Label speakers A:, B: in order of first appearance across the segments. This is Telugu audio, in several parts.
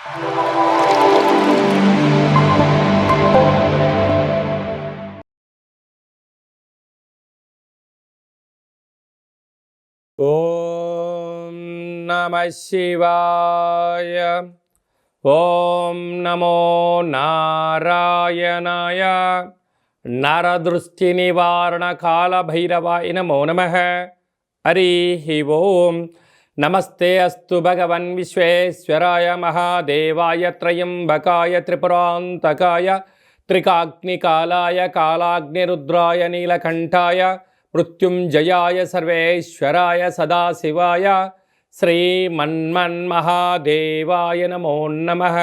A: ఓం నమః శివాయ. ఓం నమో నారాయణాయ. నరదృష్టి నివారణ కాల భైరవాయ నమో నమః. హరి ఓం. నమస్తే అస్తు భగవన్ విశ్వేశ్వరాయ మహాదేవాయ త్రయంబకాయ త్రిపురాంతకాయ త్రికాగ్నికాలాయ కాలాగ్నిరుద్రాయ నీలకంఠాయ మృత్యుంజయాయ సర్వేశ్వరాయ సదాశివాయ శ్రీమన్మన్మహాదేవాయ నమో నమః.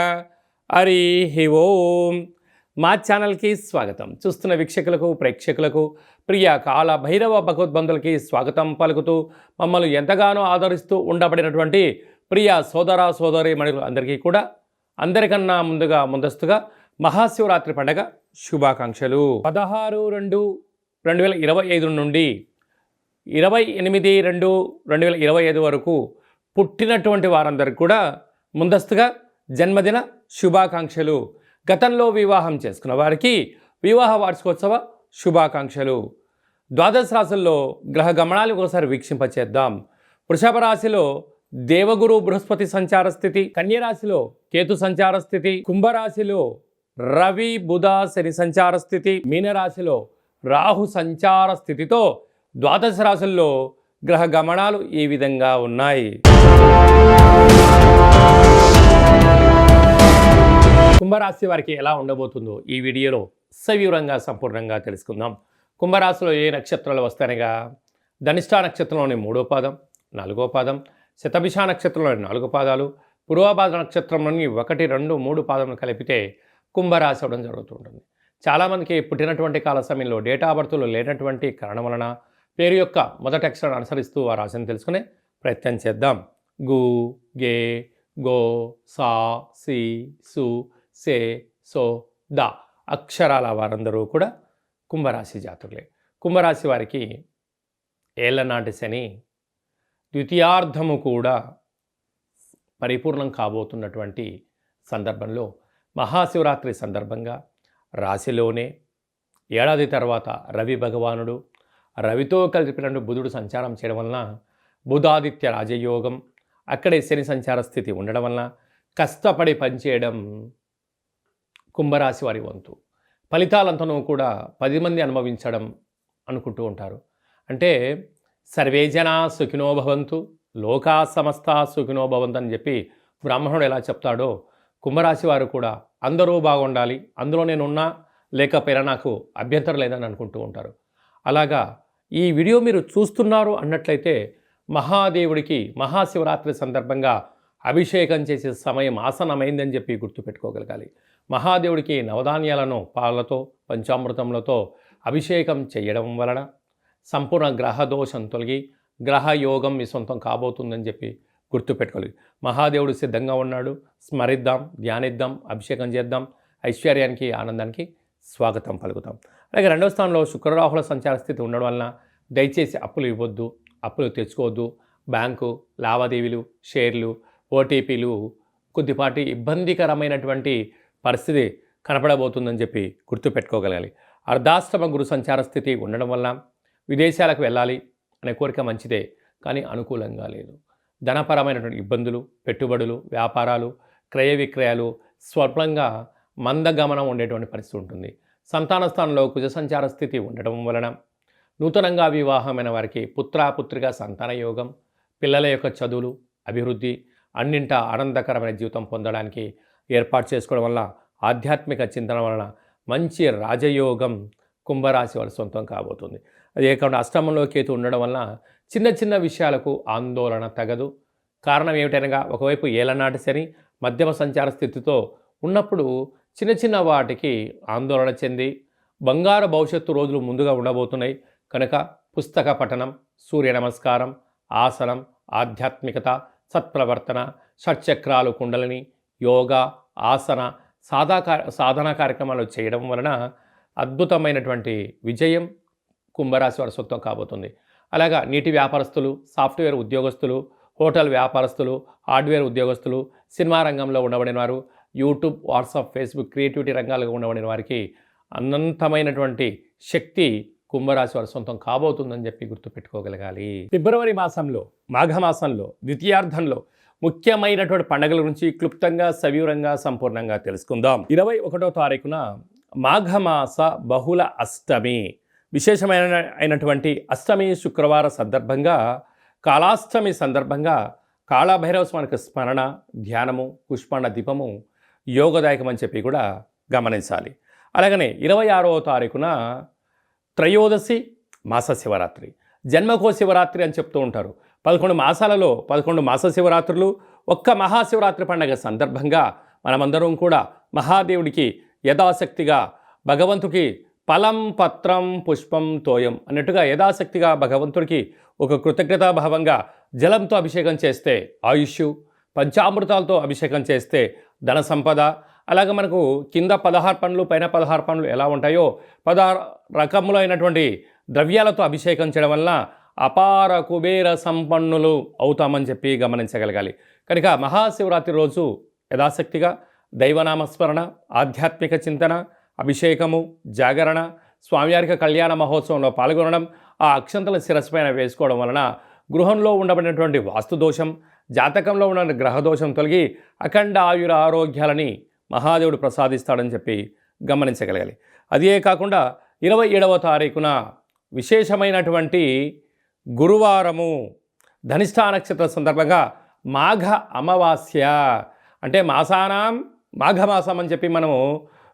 A: హరి ఓం. మా ఛానల్కి స్వాగతం. చూస్తున్న వీక్షకులకు ప్రేక్షకులకు ప్రియ కాల భైరవ భగవద్బంధులకి స్వాగతం పలుకుతూ మమ్మల్ని ఎంతగానో ఆదరిస్తూ ఉండబడినటువంటి ప్రియ సోదర సోదరి మణులు అందరికీ కూడా అందరికన్నా ముందస్తుగా మహాశివరాత్రి పండగ శుభాకాంక్షలు. 16/2/2025 నుండి 28/2/2025 వరకు పుట్టినటువంటి వారందరికీ కూడా ముందస్తుగా జన్మదిన శుభాకాంక్షలు. గతంలో వివాహం చేసుకున్న వారికి వివాహ వార్షికోత్సవ శుభాకాంక్షలు. ద్వాదశ రాశుల్లో గ్రహ గమనాలు ఒకసారి వీక్షింపచేద్దాం. వృషభ రాశిలో దేవగురు బృహస్పతి సంచార స్థితి, కన్యరాశిలో కేతు సంచార స్థితి, కుంభరాశిలో రవి బుధ శని సంచార స్థితి, మీనరాశిలో రాహు సంచార స్థితితో ద్వాదశ రాశుల్లో గ్రహ గమనాలు ఈ విధంగా ఉన్నాయి. కుంభరాశి వారికి ఎలా ఉండబోతుందో ఈ వీడియోలో సవివరంగా సంపూర్ణంగా తెలుసుకుందాం. కుంభరాశిలో ఏ నక్షత్రాలు వస్తాయనగా ధనిష్ఠా నక్షత్రంలోని 3వ పాదం, 4వ పాదం, శతభిష నక్షత్రంలోని 4 పాదాలు, పూర్వభాద్ర నక్షత్రంలోని 1, 2, 3 పాదములు కలిపితే కుంభరాశి అవడం జరుగుతుంటుంది. చాలామందికి పుట్టినటువంటి కాల సమయంలో డేటా ఆఫ్ బర్త్లో లేనటువంటి కారణం వలన పేరు యొక్క మొదటి అక్షరాన్ని అనుసరిస్తూ ఆ రాశిని తెలుసుకునే ప్రయత్నం చేద్దాం. గు, గే, గో, సా, సి, సు, సే, సో, ద అక్షరాల వారందరూ కూడా కుంభరాశి జాతకులే. కుంభరాశి వారికి ఏళ్లనాటి శని ద్వితీయార్థము కూడా పరిపూర్ణం కాబోతున్నటువంటి సందర్భంలో మహాశివరాత్రి సందర్భంగా రాశిలోనే ఏడాది తర్వాత రవి భగవానుడు రవితో కలిపినట్టు బుధుడు సంచారం చేయడం వలన బుధాదిత్య రాజయోగం, అక్కడే శని సంచార స్థితి ఉండడం వలన కష్టపడి పనిచేయడం కుంభరాశి వారి వంతు. ఫలితాలంతనూ కూడా 10 మంది అనుభవించడం అనుకుంటూ ఉంటారు. అంటే సర్వే జనా సుఖినో భవంతు లోకా సమస్త సుఖినో భవంతు అని చెప్పి బ్రాహ్మణుడు ఎలా చెప్తాడో కుంభరాశి వారు కూడా అందరూ బాగుండాలి, అందులో నేను ఉన్నా లేకపోయినా నాకు అభ్యంతరం లేదని అనుకుంటూ ఉంటారు. అలాగా ఈ వీడియో మీరు చూస్తున్నారు అన్నట్లయితే మహాదేవుడికి మహాశివరాత్రి సందర్భంగా అభిషేకం చేసే సమయం ఆసనమైందని చెప్పి గుర్తుపెట్టుకోగలగాలి. మహాదేవుడికి నవధాన్యాలను పాలతో పంచామృతములతో అభిషేకం చేయడం వలన సంపూర్ణ గ్రహదోషం తొలగి గ్రహయోగం మీ సొంతం కాబోతుందని చెప్పి గుర్తుపెట్టుకోవాలి. మహాదేవుడు సిద్ధంగా ఉన్నాడు, స్మరిద్దాం, ధ్యానిద్దాం, అభిషేకం చేద్దాం, ఐశ్వర్యానికి ఆనందానికి స్వాగతం పలుకుతాం. అలాగే 2వ స్థానంలో శుక్రరాహుల సంచార స్థితి ఉండడం వలన దయచేసి అప్పులు ఇవ్వద్దు, అప్పులు తెచ్చుకోవద్దు. బ్యాంకు లావాదేవీలు, షేర్లు, ఓటీపీలు కొద్దిపాటి ఇబ్బందికరమైనటువంటి పరిస్థితి కనపడబోతుందని చెప్పి గుర్తుపెట్టుకోగలగాలి. అర్ధాష్టమ గురు సంచార స్థితి ఉండడం వల్ల విదేశాలకు వెళ్ళాలి అనే కోరిక మంచిదే, కానీ అనుకూలంగా లేదు. ధనపరమైనటువంటి ఇబ్బందులు, పెట్టుబడులు, వ్యాపారాలు, క్రయ విక్రయాలు స్వల్పంగా మందగమనం ఉండేటువంటి పరిస్థితి ఉంటుంది. సంతాన స్థానంలో కుజ సంచార స్థితి ఉండడం వలన నూతనంగా వివాహమైన వారికి పుత్రిక సంతాన యోగం, పిల్లల యొక్క చదువులు, అభివృద్ధి, అన్నింటా ఆనందకరమైన జీవితం పొందడానికి ఏర్పాటు చేసుకోవడం వల్ల ఆధ్యాత్మిక చింతన వలన మంచి రాజయోగం కుంభరాశి వారి సొంతం కాబోతుంది. అదే కాకుండా అష్టమంలో కేతు ఉండడం వలన చిన్న చిన్న విషయాలకు ఆందోళన తగదు. కారణం ఏమిటనగా ఒకవైపు ఏలనాటి శని మధ్యమ సంచార స్థితితో ఉన్నప్పుడు చిన్న చిన్న వాటికి ఆందోళన చెంది బంగారు భవిష్యత్తు రోజులు ముందుగా ఉండబోతున్నాయి. కనుక పుస్తక పఠనం, సూర్య నమస్కారం, ఆసనం, ఆధ్యాత్మికత, సత్ప్రవర్తన, షట్చక్రాలు, కుండలిని, యోగా, ఆసన, సాధనా కార్యక్రమాలు చేయడం వలన అద్భుతమైనటువంటి విజయం కుంభరాశి వారి సొంతం కాబోతుంది. అలాగా నీటి వ్యాపారస్తులు, సాఫ్ట్వేర్ ఉద్యోగస్తులు, హోటల్ వ్యాపారస్తులు, హార్డ్వేర్ ఉద్యోగస్తులు, సినిమా రంగంలో ఉండబడిన వారు, యూట్యూబ్, వాట్సాప్, ఫేస్బుక్, క్రియేటివిటీ రంగాలుగా ఉండబడిన వారికి అనంతమైనటువంటి శక్తి కుంభరాశి వారి సొంతం కాబోతుందని చెప్పి గుర్తుపెట్టుకోగలగాలి. ఫిబ్రవరి మాసంలో, మాఘమాసంలో, ద్వితీయార్థంలో ముఖ్యమైనటువంటి పండుగల గురించి క్లుప్తంగా, సవివరంగా, సంపూర్ణంగా తెలుసుకుందాం. 21వ తారీఖున మాఘమాస బహుళ అష్టమి, విశేషమైనటువంటి అష్టమి శుక్రవార సందర్భంగా, కాళాష్టమి సందర్భంగా కాళభైరవ స్వామికి స్మరణ, ధ్యానము, పుష్పాండ దీపము యోగదాయకం అని చెప్పి కూడా గమనించాలి. అలాగనే 26వ తారీఖున త్రయోదశి మాస శివరాత్రి, జన్మకో శివరాత్రి అని చెప్తూ ఉంటారు. 11 మాసాలలో 11 మాస శివరాత్రులు, ఒక్క మహాశివరాత్రి పండుగ సందర్భంగా మనమందరం కూడా మహాదేవుడికి యథాశక్తిగా, భగవంతుడికి ఫలం, పత్రం, పుష్పం, తోయం అన్నట్టుగా యథాశక్తిగా భగవంతుడికి ఒక కృతజ్ఞతాభావంగా జలంతో అభిషేకం చేస్తే ఆయుష్, పంచామృతాలతో అభిషేకం చేస్తే ధన సంపద, అలాగే మనకు కింద 16 పండ్లు, పైన 16 పండ్లు ఎలా ఉంటాయో 16 రకములైనటువంటి ద్రవ్యాలతో అభిషేకం చేయడం వలన అపార కుబేర సంపన్నులు అవుతామని చెప్పి గమనించగలగాలి. కనుక మహాశివరాత్రి రోజు యథాశక్తిగా దైవనామస్మరణ, ఆధ్యాత్మిక చింతన, అభిషేకము, జాగరణ, స్వామివారికి కళ్యాణ మహోత్సవంలో పాల్గొనడం, ఆ అక్షంతల శిరస్సు పైన వేసుకోవడం వలన గృహంలో ఉండబడినటువంటి వాస్తుదోషం, జాతకంలో ఉన్న గ్రహదోషం తొలగి అఖండ ఆయుర ఆరోగ్యాలని మహాదేవుడు ప్రసాదిస్తాడని చెప్పి గమనించగలగాలి. అదే కాకుండా 27వ తారీఖున విశేషమైనటువంటి గురువారము, ధనిష్ఠా నక్షత్ర సందర్భంగా మాఘ అమావాస్య, అంటే మాసానాం మాఘమాసం అని చెప్పి మనము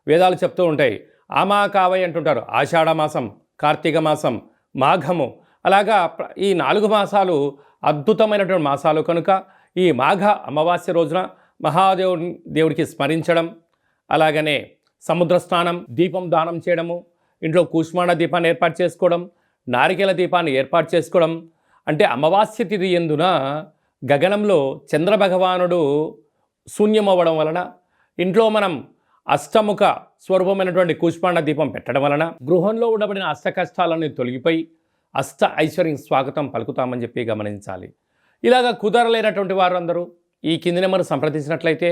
A: వేదాలు చెప్తూ ఉంటాయి. ఆమాకావై అంటుంటారు. ఆషాఢ మాసం, కార్తీక మాసం, మాఘము, అలాగా ఈ 4 మాసాలు అద్భుతమైనటువంటి మాసాలు కనుక ఈ మాఘ అమావాస్య రోజున దేవుడికి స్మరించడం, అలాగనే సముద్ర స్నానం, దీపం దానం చేయడము, ఇంట్లో కూష్మాండ దీపాన్ని ఏర్పాటు చేసుకోవడం, నారికేల దీపాన్ని ఏర్పాటు చేసుకోవడం, అంటే అమావాస్య తిథి యందున గగనంలో చంద్రభగవానుడు శూన్యమవ్వడం వలన ఇంట్లో మనం అష్టముఖ స్వరూపమైనటువంటి కూష్మాండ దీపం పెట్టడం వలన గృహంలో ఉండబడిన అష్ట కష్టాలన్నీ తొలగిపోయి అష్ట ఐశ్వర్యం స్వాగతం పలుకుతామని చెప్పి గమనించాలి. ఇలాగ కుదరలేనటువంటి వారందరూ ఈ కింది నెంబర్ సంప్రదించినట్లయితే,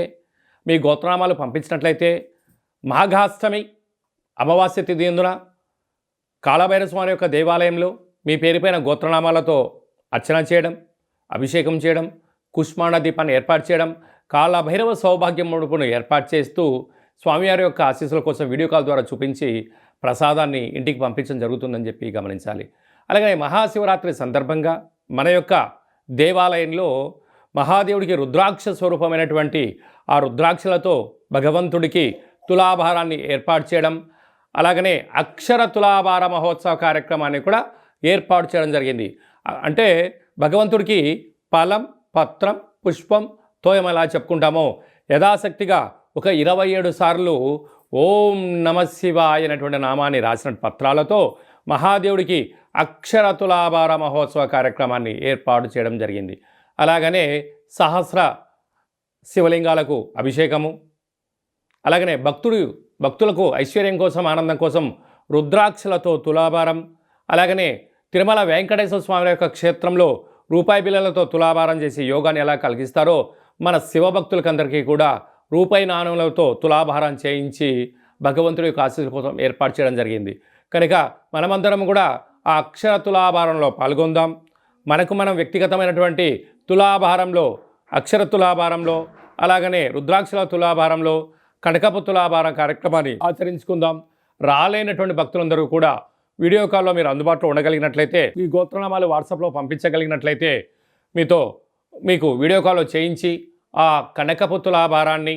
A: మీ గోత్రనామాలు పంపించినట్లయితే మాఘాష్టమి అమావాస్య తిథి యందున కాళభైరవ స్వామి యొక్క దేవాలయంలో మీ పేరుపైన గోత్రనామాలతో అర్చన చేయడం, అభిషేకం చేయడం, కుష్మాండ దీపాన్ని ఏర్పాటు చేయడం, కాళభైరవ సౌభాగ్యం ముడుపును ఏర్పాటు చేస్తూ స్వామివారి యొక్క ఆశీస్సుల కోసం వీడియో కాల్ ద్వారా చూపించి ప్రసాదాన్ని ఇంటికి పంపించడం జరుగుతుందని చెప్పి గమనించాలి. అలాగే మహాశివరాత్రి సందర్భంగా మన యొక్క దేవాలయంలో మహాదేవుడికి రుద్రాక్ష స్వరూపమైనటువంటి ఆ రుద్రాక్షలతో భగవంతుడికి తులాభారాన్ని ఏర్పాటు చేయడం, అలాగనే అక్షర తులాభార మహోత్సవ కార్యక్రమాన్ని కూడా ఏర్పాటు చేయడం జరిగింది. అంటే భగవంతుడికి ఫలం, పత్రం, పుష్పం, తోయం ఎలా చెప్పుకుంటామో యథాశక్తిగా ఒక 27 సార్లు ఓం నమ శివాయ అనేటువంటి నామాన్ని రాసిన పత్రాలతో మహాదేవుడికి అక్షర తులాభార మహోత్సవ కార్యక్రమాన్ని ఏర్పాటు చేయడం జరిగింది. అలాగనే సహస్ర శివలింగాలకు అభిషేకము, అలాగనే భక్తులకు ఐశ్వర్యం కోసం, ఆనందం కోసం రుద్రాక్షలతో తులాభారం, అలాగనే తిరుమల వెంకటేశ్వర స్వామి యొక్క క్షేత్రంలో రూపాయి బిళ్ళలతో తులాభారం చేసి యోగాన్ని ఎలా కలిగిస్తారో మన శివభక్తులకందరికీ కూడా రూపాయి నాణ్యాలతో తులాభారం చేయించి భగవంతుడి యొక్క ఆశీస్సుల కోసం ఏర్పాటు చేయడం జరిగింది. కనుక మనమందరం కూడా ఆ అక్షర తులాభారంలో పాల్గొందాం. మనకు మనం వ్యక్తిగతమైనటువంటి తులాభారంలో, అక్షర తులాభారంలో, అలాగనే రుద్రాక్షల తులాభారంలో, కనకపు తులాభారం కార్యక్రమాన్ని ఆచరించుకుందాం. రాలేనటువంటి భక్తులందరూ కూడా వీడియో కాల్లో మీరు అందుబాటులో ఉండగలిగినట్లయితే, ఈ గోత్రనామాలు వాట్సాప్లో పంపించగలిగినట్లయితే మీకు వీడియో కాల్లో చేయించి ఆ కనకపు తులాభారాన్ని,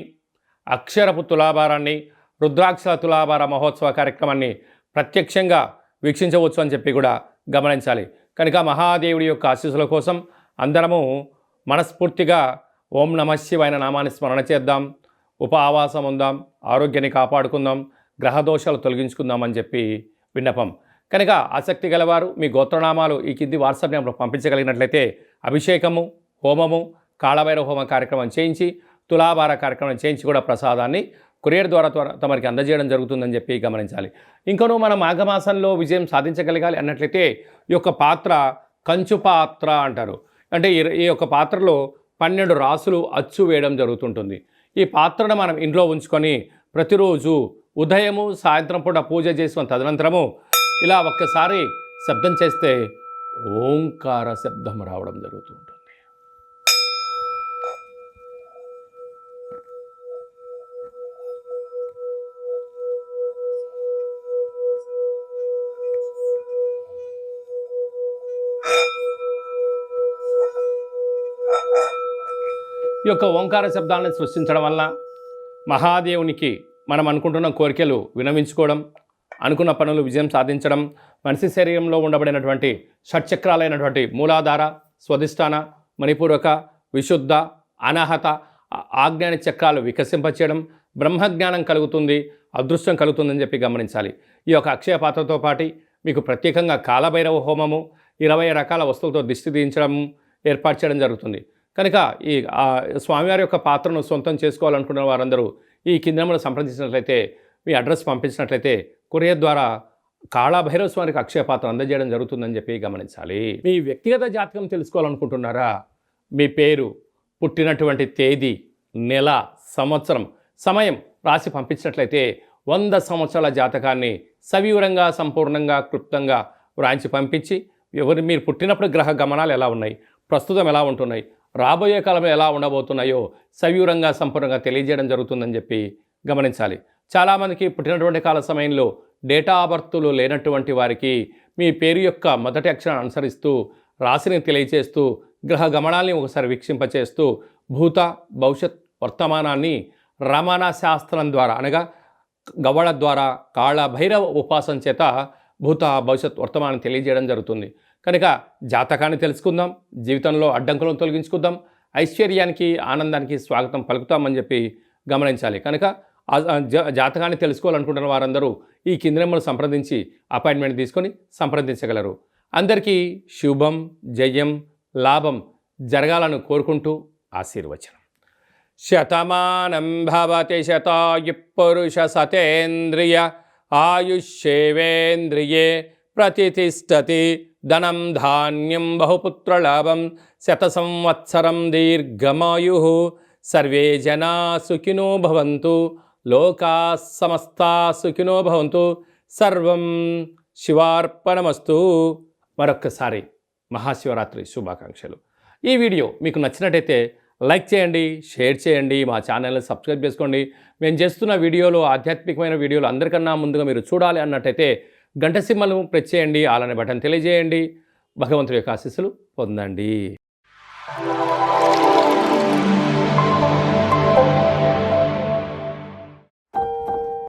A: అక్షరపు తులాభారాన్ని, రుద్రాక్షల తులాభార మహోత్సవ కార్యక్రమాన్ని ప్రత్యక్షంగా వీక్షించవచ్చు అని చెప్పి కూడా గమనించాలి. కనుక మహాదేవుడి యొక్క ఆశీస్సుల కోసం అందరము మనస్ఫూర్తిగా ఓం నమ శివాయ నామాన్ని స్మరణ చేద్దాం, ఆవాసం ఉందాం, ఆరోగ్యాన్ని కాపాడుకుందాం, గ్రహదోషాలు తొలగించుకుందాం అని చెప్పి విన్నపం. కనుక ఆసక్తి గలవారు మీ గోత్రనామాలు ఈ కింది వాట్సాప్ నెంబర్లో పంపించగలిగినట్లయితే అభిషేకము, హోమము, కాళభైరవ హోమ కార్యక్రమం చేయించి, తులాభార కార్యక్రమం చేయించి కూడా ప్రసాదాన్ని కొరియర్ ద్వారా తమరికి అందజేయడం జరుగుతుందని చెప్పి గమనించాలి. ఇంకనూ మనం మాఘమాసంలో విజయం సాధించగలగాలి అన్నట్లయితే ఈ యొక్క పాత్ర కంచు పాత్ర అంటారు. అంటే ఈ యొక్క పాత్రలో 12 రాసులు అచ్చు వేయడం జరుగుతుంటుంది. ఈ పాత్రను మనం ఇంట్లో ఉంచుకొని ప్రతిరోజు ఉదయము సాయంత్రం పూట పూజ చేసుకున్న తదనంతరము ఇలా ఒక్కసారి శబ్దం చేస్తే ఓంకార శబ్దం రావడం జరుగుతుంటుంది. ఈ యొక్క ఓంకార శబ్దాలను సృష్టించడం వల్ల మహాదేవునికి మనం అనుకుంటున్న కోరికలు వినవించుకోవడం, అనుకున్న పనులు విజయం సాధించడం, మనిషి శరీరంలో ఉండబడినటువంటి షట్చక్రాలైనటువంటి మూలాధార, స్వధిష్టాన, మణిపూరక, విశుద్ధ, అనాహత, ఆజ్ఞాన చక్రాలు వికసింపచేయడం, బ్రహ్మజ్ఞానం కలుగుతుంది, అదృష్టం కలుగుతుందని చెప్పి గమనించాలి. ఈ యొక్క అక్షయ పాత్రతో పాటు మీకు ప్రత్యేకంగా కాలభైరవ హోమము 20 రకాల వస్తువులతో దిష్టి తీయించడం ఏర్పాటు చేయడం జరుగుతుంది. కనుక ఈ స్వామివారి యొక్క పాత్రను సొంతం చేసుకోవాలనుకున్న వారందరూ ఈ కింద నెంబర్ను సంప్రదించినట్లయితే, మీ అడ్రస్ పంపించినట్లయితే కొరియర్ ద్వారా కాళభైరవ స్వామికి అక్షయ పాత్ర అందజేయడం జరుగుతుందని చెప్పి గమనించాలి. మీ వ్యక్తిగత జాతకం తెలుసుకోవాలనుకుంటున్నారా? మీ పేరు, పుట్టినటువంటి తేదీ, నెల, సంవత్సరం, సమయం రాసి పంపించినట్లయితే 100 సంవత్సరాల జాతకాన్ని సవివరంగా, సంపూర్ణంగా, క్లుప్తంగా వ్రాయించి పంపించి మీరు పుట్టినప్పుడు గ్రహ గమనాలు ఎలా ఉన్నాయి, ప్రస్తుతం ఎలా ఉంటున్నాయి, రాబోయే కాలంలో ఎలా ఉండబోతున్నాయో సవివరంగా, సంపూర్ణంగా తెలియజేయడం జరుగుతుందని చెప్పి గమనించాలి. చాలామందికి పుట్టినటువంటి కాల సమయంలో డేటా ఆఫ్ బర్త్లు లేనటువంటి వారికి మీ పేరు యొక్క మొదటి అక్షరాన్ని అనుసరిస్తూ రాశిని తెలియజేస్తూ గ్రహ గమనాల్ని ఒకసారి వీక్షింపచేస్తూ భూత, భవిష్యత్, వర్తమానాన్ని రమణ శాస్త్రం ద్వారా అనగా గవ్వళ ద్వారా కాళభైరవ ఉపాసన చేత భూత, భవిష్యత్, వర్తమానం తెలియజేయడం జరుగుతుంది. కనుక జాతకాన్ని తెలుసుకుందాం, జీవితంలో అడ్డంకులను తొలగించుకుందాం, ఐశ్వర్యానికి, ఆనందానికి స్వాగతం పలుకుతామని చెప్పి గమనించాలి. కనుక జాతకాన్ని తెలుసుకోవాలనుకుంటున్న వారందరూ ఈ కింది నెంబర్ను సంప్రదించి అపాయింట్మెంట్ తీసుకొని సంప్రదించగలరు. అందరికీ శుభం, జయం, లాభం జరగాలని కోరుకుంటూ ఆశీర్వచనం. శతమానం భవతి శతాయుః పురుష సతేంద్రియ ఆయుష్యేవేంద్రియే ప్రతితిష్టతి ధనం ధాన్యం బహుపుత్రలాభం శత సంవత్సరం దీర్ఘమాయుః. సర్వే జనా సుఖినో భవంతు, లోకా సమస్తా సుఖినో భవంతు. సర్వం శివార్పణమస్తు. మరొక్కసారి మహాశివరాత్రి శుభాకాంక్షలు. ఈ వీడియో మీకు నచ్చినట్టయితే లైక్ చేయండి, షేర్ చేయండి, మా ఛానల్ని సబ్స్క్రైబ్ చేసుకోండి. మేము చేస్తున్న వీడియోలు, ఆధ్యాత్మికమైన వీడియోలు అందరికన్నా ముందుగా మీరు చూడాలి అన్నట్టయితే గంట సింబల్ను ప్రెస్ చేయండి, ఆల్ అనే బటన్ తెలియజేయండి. భగవంతుడి యొక్క ఆశీస్సులు పొందండి.